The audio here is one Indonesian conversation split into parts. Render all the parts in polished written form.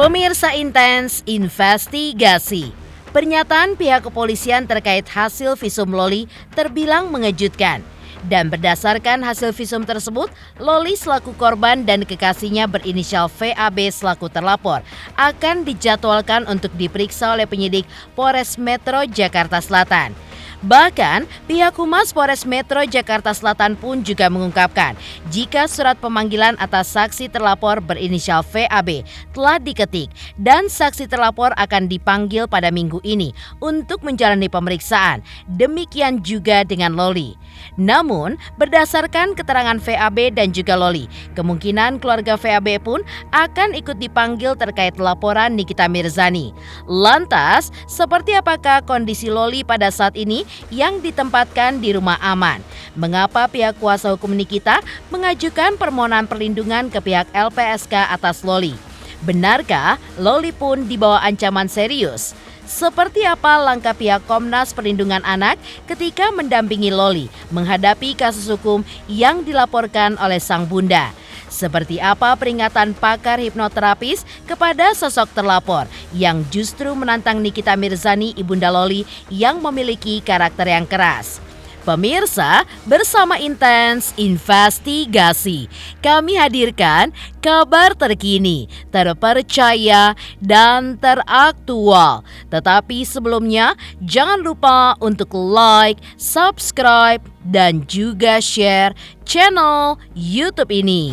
Pemirsa Intens Investigasi. Pernyataan pihak kepolisian terkait hasil visum Loli terbilang mengejutkan. Dan berdasarkan hasil visum tersebut, Loli selaku korban dan kekasihnya berinisial VAB selaku terlapor akan dijadwalkan untuk diperiksa oleh penyidik Polres Metro Jakarta Selatan. Bahkan, pihak Humas Polres Metro Jakarta Selatan pun juga mengungkapkan jika surat pemanggilan atas saksi terlapor berinisial VAB telah diketik dan saksi terlapor akan dipanggil pada minggu ini untuk menjalani pemeriksaan. Demikian juga dengan Loli. Namun, berdasarkan keterangan VAB dan juga Loli, kemungkinan keluarga VAB pun akan ikut dipanggil terkait laporan Nikita Mirzani. Lantas, seperti apakah kondisi Loli pada saat ini yang ditempatkan di rumah aman? Mengapa pihak kuasa hukum Nikita mengajukan permohonan perlindungan ke pihak LPSK atas Loli? Benarkah Loli pun di bawah ancaman serius? Seperti apa langkah pihak Komnas Perlindungan Anak ketika mendampingi Loli menghadapi kasus hukum yang dilaporkan oleh sang bunda? Seperti apa peringatan pakar hipnoterapis kepada sosok terlapor yang justru menantang Nikita Mirzani, ibunda Loli yang memiliki karakter yang keras? Pemirsa, bersama Intens Investigasi, kami hadirkan kabar terkini, terpercaya, dan teraktual. Tetapi sebelumnya, jangan lupa untuk like, subscribe, dan juga share channel YouTube ini.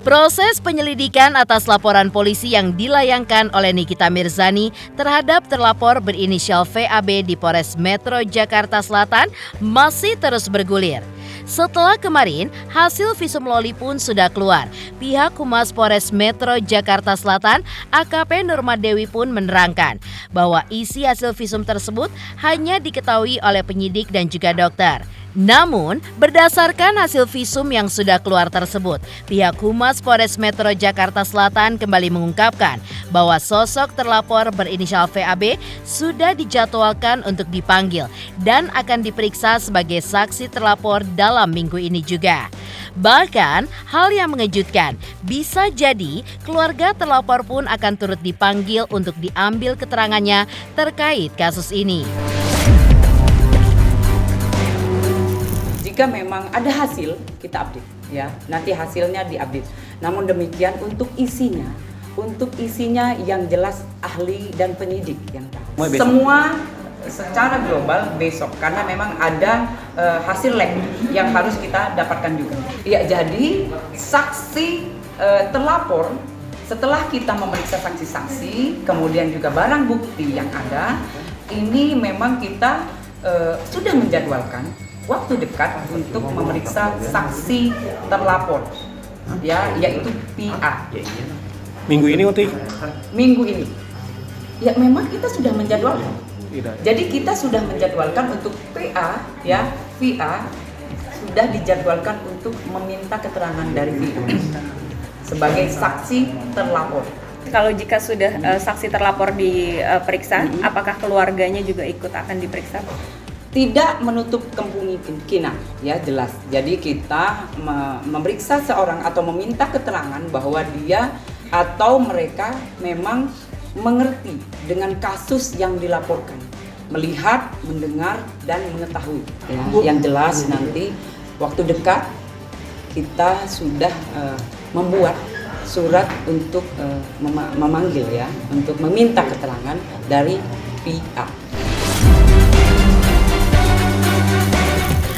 Proses penyelidikan atas laporan polisi yang dilayangkan oleh Nikita Mirzani terhadap terlapor berinisial VAB di Polres Metro Jakarta Selatan masih terus bergulir. Setelah kemarin, hasil visum Loli pun sudah keluar. Pihak Humas Polres Metro Jakarta Selatan, AKP Nurma Dewi pun menerangkan bahwa isi hasil visum tersebut hanya diketahui oleh penyidik dan juga dokter. Namun, berdasarkan hasil visum yang sudah keluar tersebut, pihak Humas Polres Metro Jakarta Selatan kembali mengungkapkan bahwa sosok terlapor berinisial VAB sudah dijadwalkan untuk dipanggil dan akan diperiksa sebagai saksi terlapor dalam minggu ini juga. Bahkan, hal yang mengejutkan, bisa jadi keluarga terlapor pun akan turut dipanggil untuk diambil keterangannya terkait kasus ini. Jika memang ada hasil, kita update ya. Nanti hasilnya diupdate. Namun demikian untuk isinya yang jelas ahli dan penyidik yang tahu. Semua secara global besok karena memang ada hasil lab yang harus kita dapatkan juga. Ya, jadi saksi terlapor setelah kita memeriksa saksi-saksi, kemudian juga barang bukti yang ada, ini memang kita sudah menjadwalkan waktu dekat untuk memeriksa saksi terlapor, ya, yaitu PA. Minggu ini, Uti? Minggu ini. Ya, memang kita sudah menjadwalkan. Jadi kita sudah menjadwalkan untuk PA, ya, VA sudah dijadwalkan untuk meminta keterangan dari VA sebagai saksi terlapor. Kalau jika sudah saksi terlapor diperiksa, apakah keluarganya juga ikut akan diperiksa? Tidak menutup kemungkinan, ya jelas. Jadi kita memeriksa seorang atau meminta keterangan bahwa dia atau mereka memang mengerti dengan kasus yang dilaporkan, melihat, mendengar, dan mengetahui. Ya, yang jelas nanti waktu dekat kita sudah membuat surat untuk memanggil, ya, untuk meminta keterangan dari PA.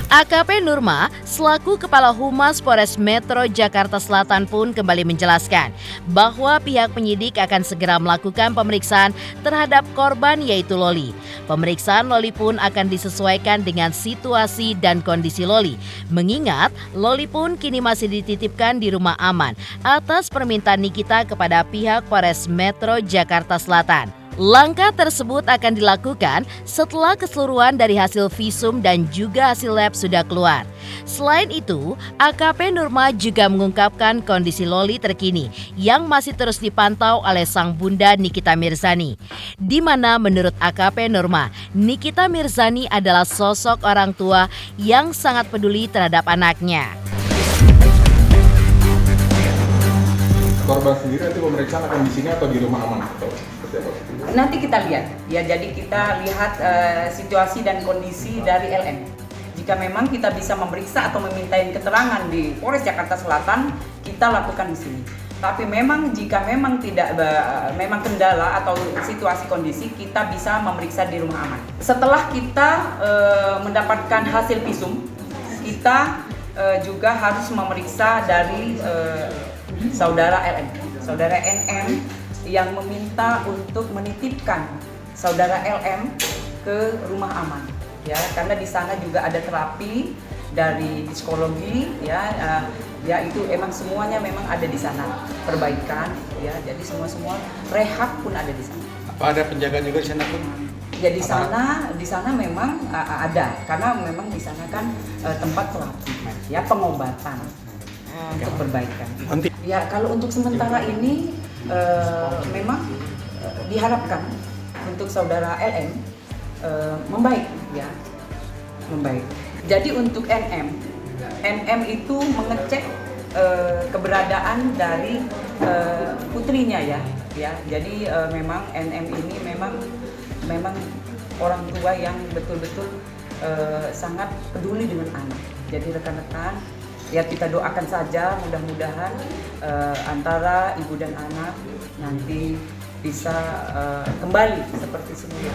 AKP Nurma selaku Kepala Humas Polres Metro Jakarta Selatan pun kembali menjelaskan bahwa pihak penyidik akan segera melakukan pemeriksaan terhadap korban yaitu Loli. Pemeriksaan Loli pun akan disesuaikan dengan situasi dan kondisi Loli. Mengingat Loli pun kini masih dititipkan di rumah aman atas permintaan Nikita kepada pihak Polres Metro Jakarta Selatan. Langkah tersebut akan dilakukan setelah keseluruhan dari hasil visum dan juga hasil lab sudah keluar. Selain itu, AKP Nurma juga mengungkapkan kondisi Loli terkini yang masih terus dipantau oleh sang bunda Nikita Mirzani. Di mana menurut AKP Nurma, Nikita Mirzani adalah sosok orang tua yang sangat peduli terhadap anaknya. Korban sendiri nanti pemeriksaan akan di sini atau di rumah aman? Nanti kita lihat, ya jadi kita lihat situasi dan kondisi dari LM. Jika memang kita bisa memeriksa atau memintain keterangan di Polres Jakarta Selatan, kita lakukan di sini. Tapi memang jika memang tidak memang kendala atau situasi kondisi, kita bisa memeriksa di rumah aman. Setelah kita mendapatkan hasil visum, kita juga harus memeriksa dari saudara LM, saudara NM yang meminta untuk menitipkan saudara LM ke rumah aman, ya karena di sana juga ada terapi dari psikologi, ya itu emang semuanya memang ada di sana, perbaikan, ya jadi semua rehab pun ada di sana. Apa ada penjagaan juga di sana pun? Ya di sana memang ada, karena memang di sana kan tempat terapi, ya pengobatan untuk perbaikan. Ya kalau untuk sementara ini memang diharapkan untuk saudara LM membaik, ya membaik. Jadi untuk NM itu mengecek keberadaan dari putrinya, ya. Jadi memang NM ini memang orang tua yang betul-betul sangat peduli dengan anak. Jadi rekan-rekan, ya kita doakan saja mudah-mudahan antara ibu dan anak nanti bisa kembali seperti semula.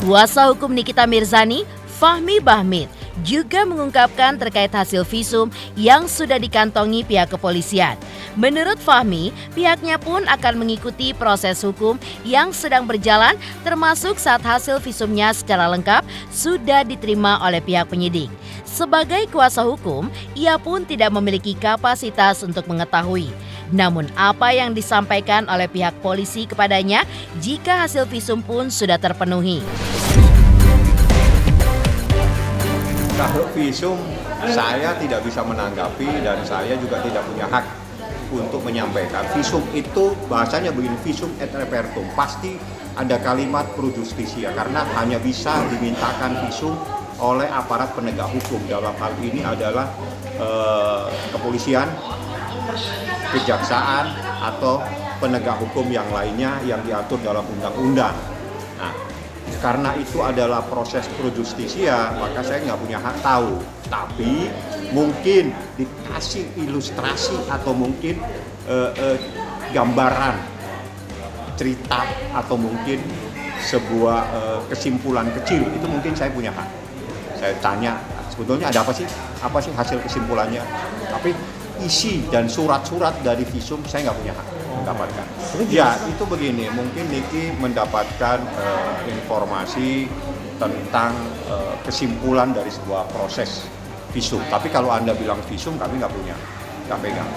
Kuasa hukum Nikita Mirzani, Fahmi Bahmid, juga mengungkapkan terkait hasil visum yang sudah dikantongi pihak kepolisian. Menurut Fahmi, pihaknya pun akan mengikuti proses hukum yang sedang berjalan, termasuk saat hasil visumnya secara lengkap sudah diterima oleh pihak penyidik. Sebagai kuasa hukum, ia pun tidak memiliki kapasitas untuk mengetahui. Namun apa yang disampaikan oleh pihak polisi kepadanya jika hasil visum pun sudah terpenuhi. Kalau visum, saya tidak bisa menanggapi dan saya juga tidak punya hak untuk menyampaikan. Visum itu bahasanya begini, visum et repertum, pasti ada kalimat pro justisia karena hanya bisa dimintakan visum oleh aparat penegak hukum. Dalam hal ini adalah kepolisian, kejaksaan, atau penegak hukum yang lainnya yang diatur dalam undang-undang. Nah, karena itu adalah proses pro justisia, maka saya nggak punya hak tahu. Tapi mungkin dikasih ilustrasi atau mungkin gambaran, cerita, atau mungkin sebuah kesimpulan kecil, itu mungkin saya punya hak. Saya tanya, sebetulnya ada apa sih? Apa sih hasil kesimpulannya? Tapi isi dan surat-surat dari visum saya nggak punya hak mendapatkan. Ya itu begini, mungkin Niki mendapatkan informasi tentang kesimpulan dari sebuah proses visum. Tapi kalau Anda bilang visum, kami nggak punya, nggak pegang.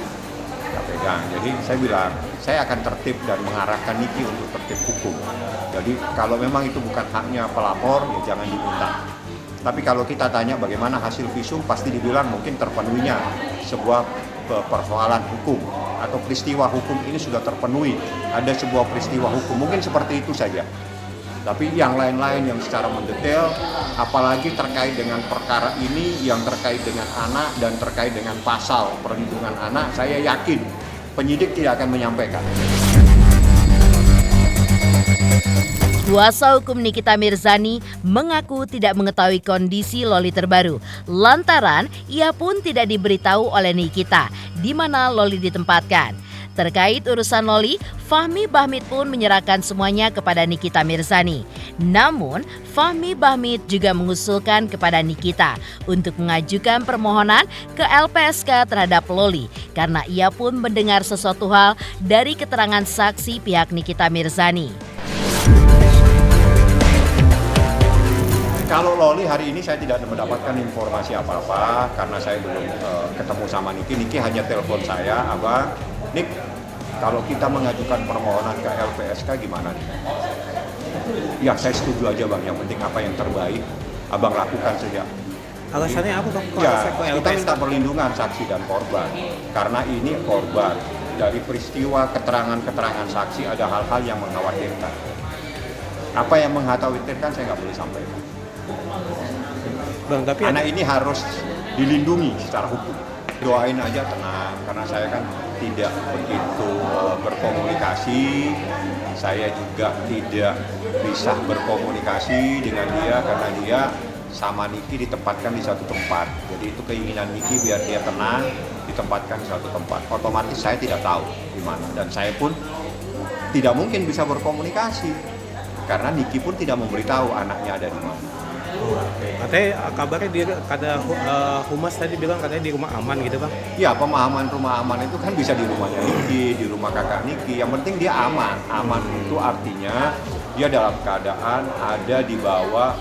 Jadi saya bilang, saya akan tertib dan mengarahkan Niki untuk tertib hukum. Jadi kalau memang itu bukan haknya pelapor, ya jangan diminta. Tapi kalau kita tanya bagaimana hasil visum, pasti dibilang mungkin terpenuhinya sebuah persoalan hukum atau peristiwa hukum ini sudah terpenuhi. Ada sebuah peristiwa hukum, mungkin seperti itu saja. Tapi yang lain-lain yang secara mendetail, apalagi terkait dengan perkara ini yang terkait dengan anak dan terkait dengan pasal perlindungan anak, saya yakin penyidik tidak akan menyampaikan. Kuasa hukum Nikita Mirzani mengaku tidak mengetahui kondisi Loli terbaru, lantaran ia pun tidak diberitahu oleh Nikita di mana Loli ditempatkan. Terkait urusan Loli, Fahmi Bahmid pun menyerahkan semuanya kepada Nikita Mirzani. Namun, Fahmi Bahmid juga mengusulkan kepada Nikita untuk mengajukan permohonan ke LPSK terhadap Loli karena ia pun mendengar sesuatu hal dari keterangan saksi pihak Nikita Mirzani. Kalau Loli hari ini saya tidak mendapatkan informasi apa-apa karena saya belum ketemu sama Niki. Niki hanya telepon saya, Abang, Nik, Kalau kita mengajukan permohonan ke LPSK gimana nih? Ya saya setuju aja Bang, yang penting apa yang terbaik Abang lakukan saja. Alasannya apa Bang? Kok Ya, saya ke kita LPSK? minta perlindungan saksi dan korban. Karena ini korban. Dari peristiwa keterangan-keterangan saksi ada hal-hal yang mengkhawatirkan. Apa yang mengkhawatirkan saya nggak boleh sampaikan. Bang, tapi Anak ini harus dilindungi secara hukum. Doain aja tenang, karena saya kan tidak begitu berkomunikasi. Saya juga tidak bisa berkomunikasi dengan dia karena dia sama Niki ditempatkan di satu tempat. Jadi itu keinginan Niki biar dia tenang, ditempatkan di satu tempat. Otomatis saya tidak tahu di mana dan saya pun tidak mungkin bisa berkomunikasi karena Niki pun tidak memberitahu anaknya ada di mana. katanya kabarnya dia Humas tadi bilang katanya di rumah aman gitu Bang. Ya, pemahaman rumah aman itu kan bisa di rumahnya Niki, di rumah kakak Niki. Yang penting dia aman. Aman itu artinya dia dalam keadaan ada di bawah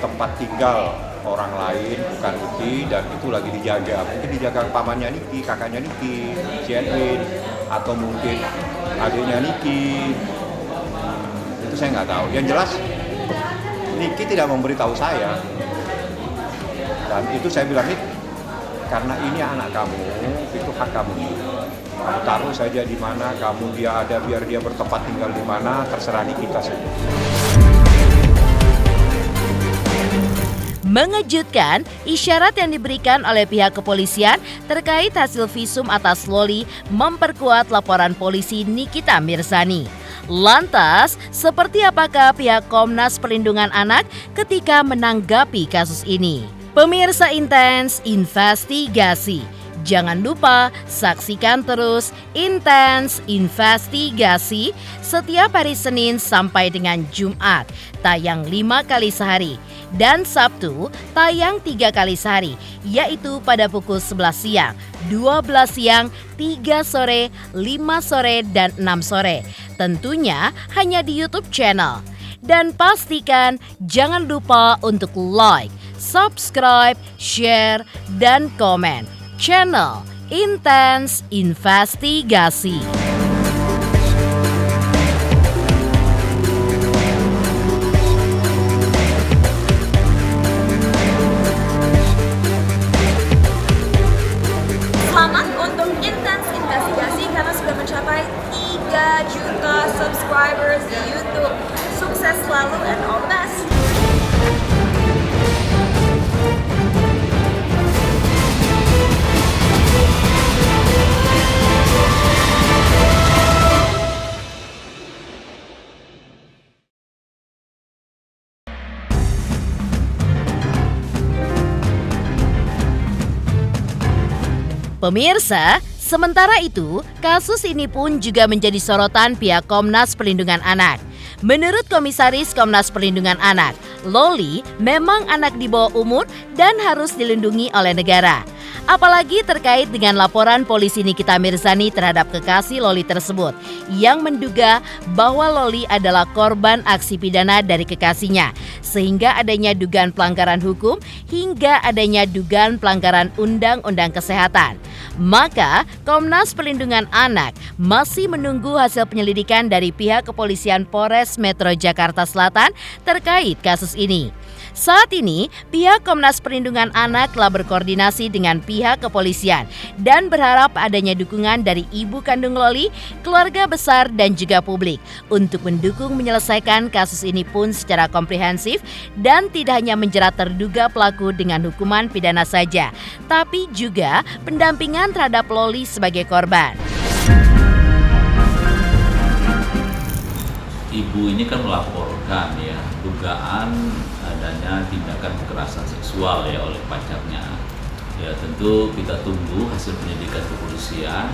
tempat tinggal orang lain, bukan Niki, dan itu lagi dijaga. Mungkin dijaga pamannya Niki, kakaknya Niki, si Edwin, atau mungkin adiknya Niki. Itu saya nggak tahu. Yang jelas Niki tidak memberitahu saya. Dan itu saya bilang, Nik, karena ini anak kamu, itu hak kamu. Kamu taruh saja di mana, kamu dia ada, biar dia bertempat tinggal di mana, terserah Niki kita saja. Mengejutkan, isyarat yang diberikan oleh pihak kepolisian terkait hasil visum atas Loli memperkuat laporan polisi Nikita Mirzani. Lantas, seperti apakah pihak Komnas Perlindungan Anak ketika menanggapi kasus ini? Pemirsa Intens Investigasi, jangan lupa saksikan terus Intens Investigasi setiap hari Senin sampai dengan Jumat, tayang 5 kali sehari. Dan Sabtu tayang 3 kali sehari, yaitu pada pukul 11 siang, 12 siang, 3 sore, 5 sore, dan 6 sore. Tentunya hanya di YouTube channel. Dan pastikan jangan lupa untuk like, subscribe, share, dan komen channel Intens Investigasi. Selamat untuk Intens Investigasi karena sudah mencapai 3 juta subscribers di YouTube. Sukses selalu and all the best. Pemirsa, sementara itu, kasus ini pun juga menjadi sorotan pihak Komnas Perlindungan Anak. Menurut Komisaris Komnas Perlindungan Anak, Loli memang anak di bawah umur dan harus dilindungi oleh negara. Apalagi terkait dengan laporan polisi Nikita Mirzani terhadap kekasih Loli tersebut yang menduga bahwa Loli adalah korban aksi pidana dari kekasihnya, sehingga adanya dugaan pelanggaran hukum hingga adanya dugaan pelanggaran Undang-Undang Kesehatan. Maka Komnas Perlindungan Anak masih menunggu hasil penyelidikan dari pihak kepolisian Polres Metro Jakarta Selatan terkait kasus ini. Saat ini, pihak Komnas Perlindungan Anak telah berkoordinasi dengan pihak kepolisian dan berharap adanya dukungan dari ibu kandung Loli, keluarga besar dan juga publik untuk mendukung menyelesaikan kasus ini pun secara komprehensif dan tidak hanya menjerat terduga pelaku dengan hukuman pidana saja, tapi juga pendampingan terhadap Loli sebagai korban. Ibu ini kan melaporkan ya dugaan adanya tindakan kekerasan seksual ya oleh pacarnya. Ya tentu kita tunggu hasil penyelidikan kepolisian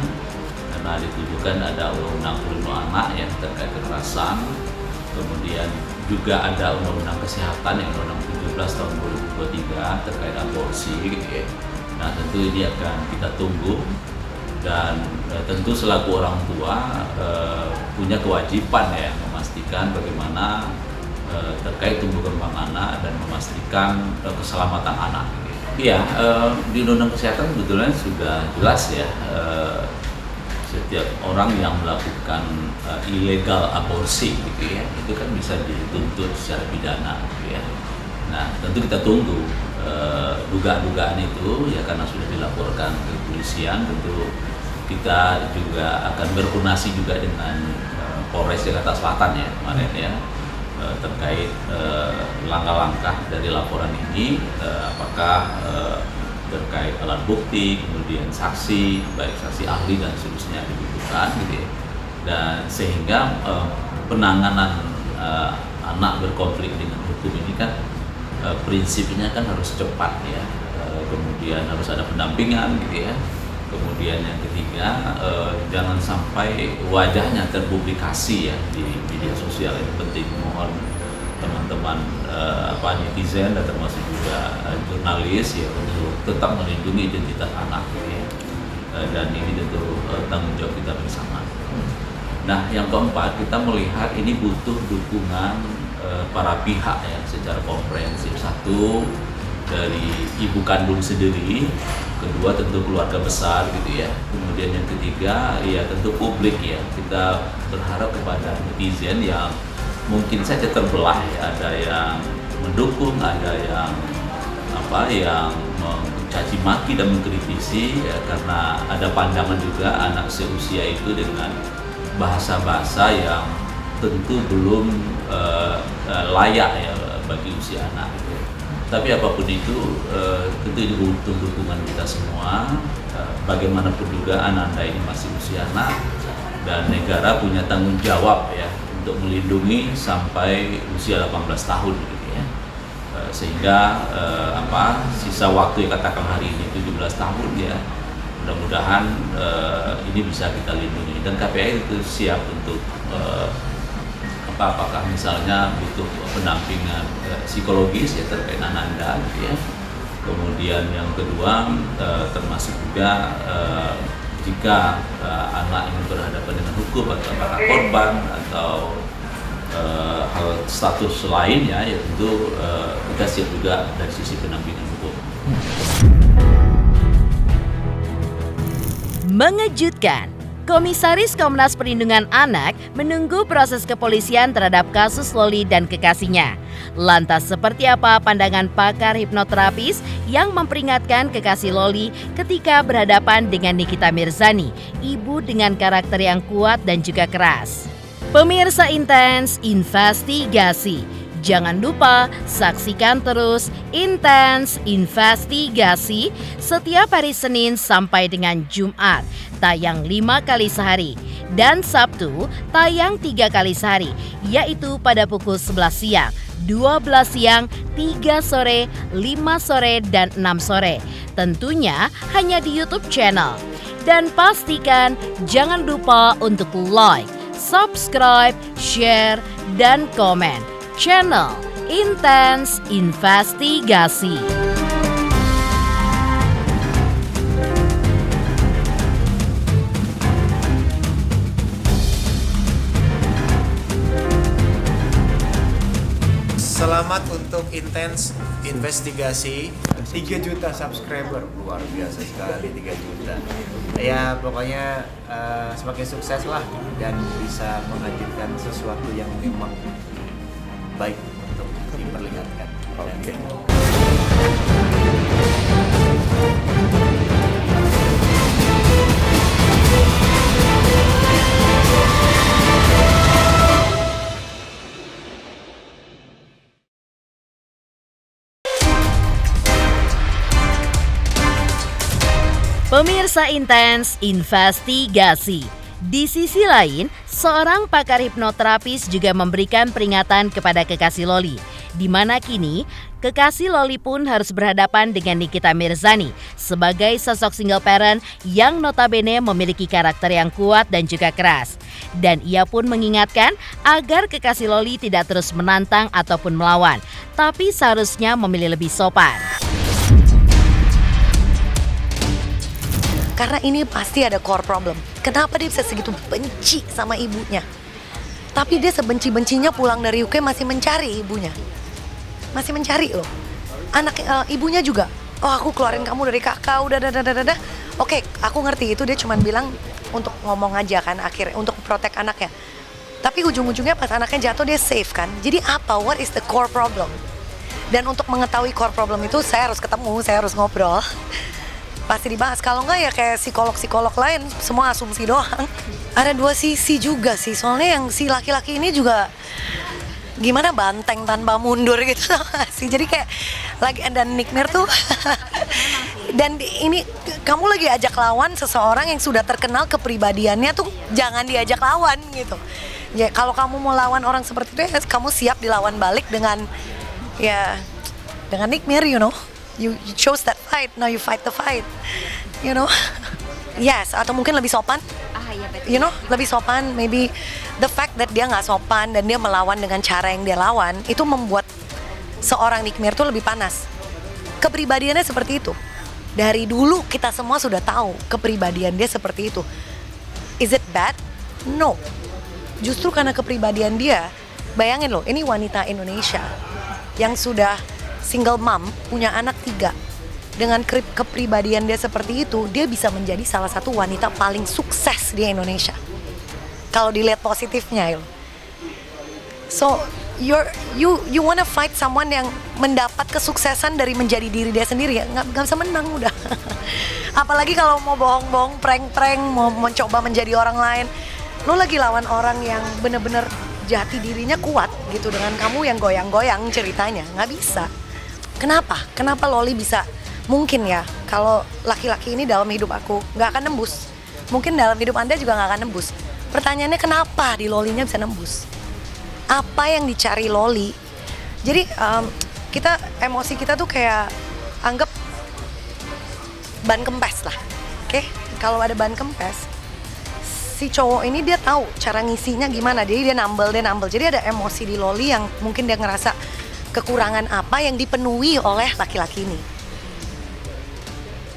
karena dituduhkan ada undang-undang perlindungan anak yang terkait kekerasan. Kemudian juga ada undang-undang kesehatan yang undang-undang 17 tahun 2023 terkait aborsi gitu ya. Nah tentu ini akan kita tunggu dan tentu selaku orang tua punya kewajiban ya memastikan bagaimana terkait tumbuh kembang anak dan memastikan keselamatan anak. Iya, di undang-undang kesehatan sebetulnya sudah jelas ya setiap orang yang melakukan ilegal aborsi gitu ya, itu kan bisa dituntut secara pidana gitu ya. Nah, tentu kita tunggu dugaan-dugaan itu ya, karena sudah dilaporkan ke kepolisian, tentu kita juga akan berkoordinasi juga dengan Polres Jakarta Selatan ya kemarin ya, terkait langkah-langkah dari laporan ini, apakah terkait alat bukti, kemudian saksi, baik saksi ahli dan seterusnya dibutuhkan gitu ya. Dan sehingga penanganan anak berkonflik dengan hukum ini kan prinsipnya kan harus cepat ya, kemudian harus ada pendampingan gitu ya. Kemudian yang ketiga, jangan sampai wajahnya terpublikasi ya di media sosial. Itu penting, mohon teman-teman netizen dan termasuk juga jurnalis ya untuk tetap melindungi identitas anak gitu ya. Dan ini tentu tanggung jawab kita bersama. Nah, yang keempat, kita melihat ini butuh dukungan para pihak ya secara komprehensif. Satu, dari ibu kandung sendiri, kedua tentu keluarga besar gitu ya, kemudian yang ketiga ya tentu publik ya. Kita berharap kepada netizen yang mungkin saja terbelah ya, ada yang mendukung, ada yang yang mencaci maki dan mengkritisi ya, karena ada pandangan juga anak seusia itu dengan bahasa-bahasa yang tentu belum layak ya bagi usia anak gitu. Tapi apapun itu, tentu ini butuh dukungan kita semua. Bagaimanapun juga Ananda ini masih usia anak, dan negara punya tanggung jawab ya untuk melindungi sampai usia 18 tahun gitu ya. Sehingga sisa waktu yang katakan hari ini 17 tahun ya, mudah-mudahan ini bisa kita lindungi. Dan KPI itu siap untuk apakah misalnya butuh pendampingan psikologis ya terkait Ananda gitu ya. Kemudian yang kedua, termasuk juga jika anak ini berhadapan dengan hukum atau apakah korban atau hal status lainnya ya tentu kita siap juga dari sisi pendampingan hukum. Mengejutkan, Komisaris Komnas Perlindungan Anak menunggu proses kepolisian terhadap kasus Loli dan kekasihnya. Lantas seperti apa pandangan pakar hipnoterapis yang memperingatkan kekasih Loli ketika berhadapan dengan Nikita Mirzani, ibu dengan karakter yang kuat dan juga keras? Pemirsa Intens Investigasi, jangan lupa saksikan terus Intens Investigasi setiap hari Senin sampai dengan Jumat, tayang 5 kali sehari, dan Sabtu tayang 3 kali sehari, yaitu pada pukul 11 siang, 12 siang, 3 sore, 5 sore, dan 6 sore. Tentunya hanya di YouTube channel. Dan pastikan jangan lupa untuk like, subscribe, share, dan komen channel Intens Investigasi. Selamat untuk Intens Investigasi 3 juta subscriber, luar biasa sekali 3 juta. Ya pokoknya semakin sukses lah dan bisa menghadirkan sesuatu yang memang baik untuk diperlihatkan. Oke. Pemirsa Intens Investigasi. Di sisi lain, seorang pakar hipnoterapis juga memberikan peringatan kepada kekasih Loli, di mana kini kekasih Loli pun harus berhadapan dengan Nikita Mirzani sebagai sosok single parent yang notabene memiliki karakter yang kuat dan juga keras. Dan ia pun mengingatkan agar kekasih Loli tidak terus menantang ataupun melawan, tapi seharusnya memilih lebih sopan. Karena ini pasti ada core problem. Kenapa dia bisa segitu benci sama ibunya? Tapi dia sebenci-bencinya pulang dari UK masih mencari ibunya. Masih mencari loh. Ibunya juga. Oh, aku keluarin kamu dari kakak, udah. Oke, aku ngerti itu dia cuma bilang untuk ngomong aja kan akhirnya, untuk protect anaknya. Tapi ujung-ujungnya pas anaknya jatuh dia safe kan. Jadi apa? What is the core problem? Dan untuk mengetahui core problem itu saya harus ketemu, saya harus ngobrol. Pasti dibahas. Kalau enggak ya kayak psikolog-psikolog lain, semua asumsi doang. Ada dua sisi juga sih. Soalnya yang si laki-laki ini juga gimana banteng tanpa mundur gitu sih. Jadi kayak lagi ada Nick Mir tuh. Dan ini kamu lagi ajak lawan seseorang yang sudah terkenal kepribadiannya tuh jangan diajak lawan gitu. Ya kalau kamu mau lawan orang seperti itu ya kamu siap dilawan balik dengan Nick Mir, you know. You chose that fight, now you fight the fight, you know. Yes, atau mungkin lebih sopan, you know, lebih sopan. Maybe the fact that dia nggak sopan dan dia melawan dengan cara yang dia lawan itu membuat seorang Nick Mir tuh lebih panas. Kepribadiannya seperti itu. Dari dulu kita semua sudah tahu kepribadian dia seperti itu. Is it bad? No. Justru karena kepribadian dia, bayangin loh, ini wanita Indonesia yang sudah single mom, punya anak 3. Dengan kepribadian dia seperti itu, dia bisa menjadi salah satu wanita paling sukses di Indonesia. Kalau dilihat positifnya, so you wanna fight someone yang mendapat kesuksesan dari menjadi diri dia sendiri, ya nggak bisa menang udah. Apalagi kalau mau bohong-bohong, prank-prank, mau mencoba menjadi orang lain. Lo lagi lawan orang yang bener-bener jati dirinya kuat gitu dengan kamu yang goyang-goyang ceritanya, nggak bisa. Kenapa Loli bisa? Mungkin ya, kalau laki-laki ini dalam hidup aku nggak akan nembus. Mungkin dalam hidup Anda juga nggak akan nembus. Pertanyaannya kenapa di Lolinya bisa nembus? Apa yang dicari Loli? Jadi emosi kita tuh kayak anggap ban kempes lah. Oke? Kalau ada ban kempes, si cowok ini dia tahu cara ngisinya gimana. Jadi dia nambel. Jadi ada emosi di Loli yang mungkin dia ngerasa kekurangan apa yang dipenuhi oleh laki-laki ini.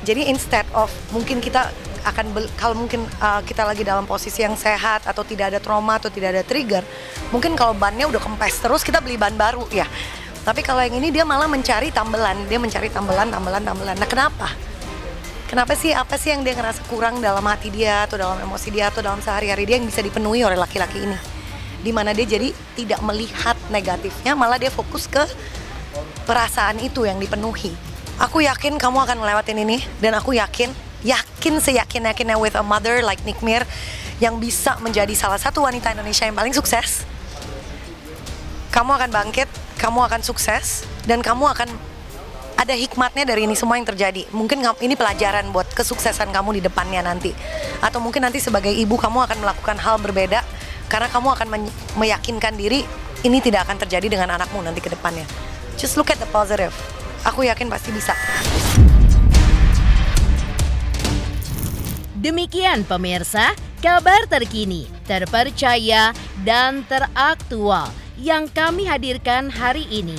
Jadi instead of mungkin kita akan kalau mungkin kita lagi dalam posisi yang sehat atau tidak ada trauma atau tidak ada trigger, mungkin kalau bannya udah kempes terus kita beli ban baru ya. Tapi kalau yang ini dia malah mencari tambelan, tambelan. Nah kenapa? Kenapa sih? Apa sih yang dia ngerasa kurang dalam hati dia atau dalam emosi dia atau dalam sehari-hari dia yang bisa dipenuhi oleh laki-laki ini? Dimana dia jadi tidak melihat negatifnya, malah dia fokus ke perasaan itu yang dipenuhi. Aku yakin kamu akan melewatin ini, dan aku yakin seyakin-yakinnya with a mother like Nick Mir yang bisa menjadi salah satu wanita Indonesia yang paling sukses. Kamu akan bangkit, kamu akan sukses, dan kamu akan ada hikmatnya dari ini semua yang terjadi. Mungkin ini pelajaran buat kesuksesan kamu di depannya nanti. Atau mungkin nanti sebagai ibu kamu akan melakukan hal berbeda karena kamu akan meyakinkan diri ini tidak akan terjadi dengan anakmu nanti ke depannya. Just look at the positive. Aku yakin pasti bisa. Demikian pemirsa, kabar terkini, terpercaya, dan teraktual yang kami hadirkan hari ini.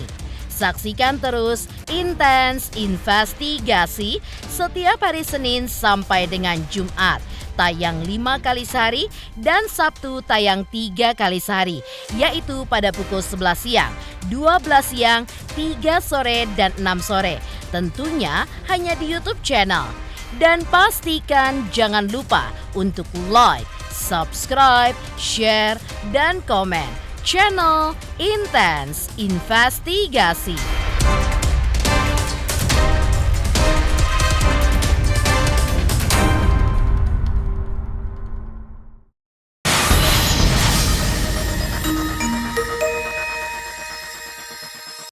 Saksikan terus Intens Investigasi setiap hari Senin sampai dengan Jumat. Tayang 5 kali sehari dan Sabtu tayang 3 kali sehari, yaitu pada pukul 11 siang, 12 siang, 3 sore, dan 6 sore. Tentunya hanya di YouTube channel. Dan pastikan jangan lupa untuk like, subscribe, share, dan komen channel Intens Investigasi.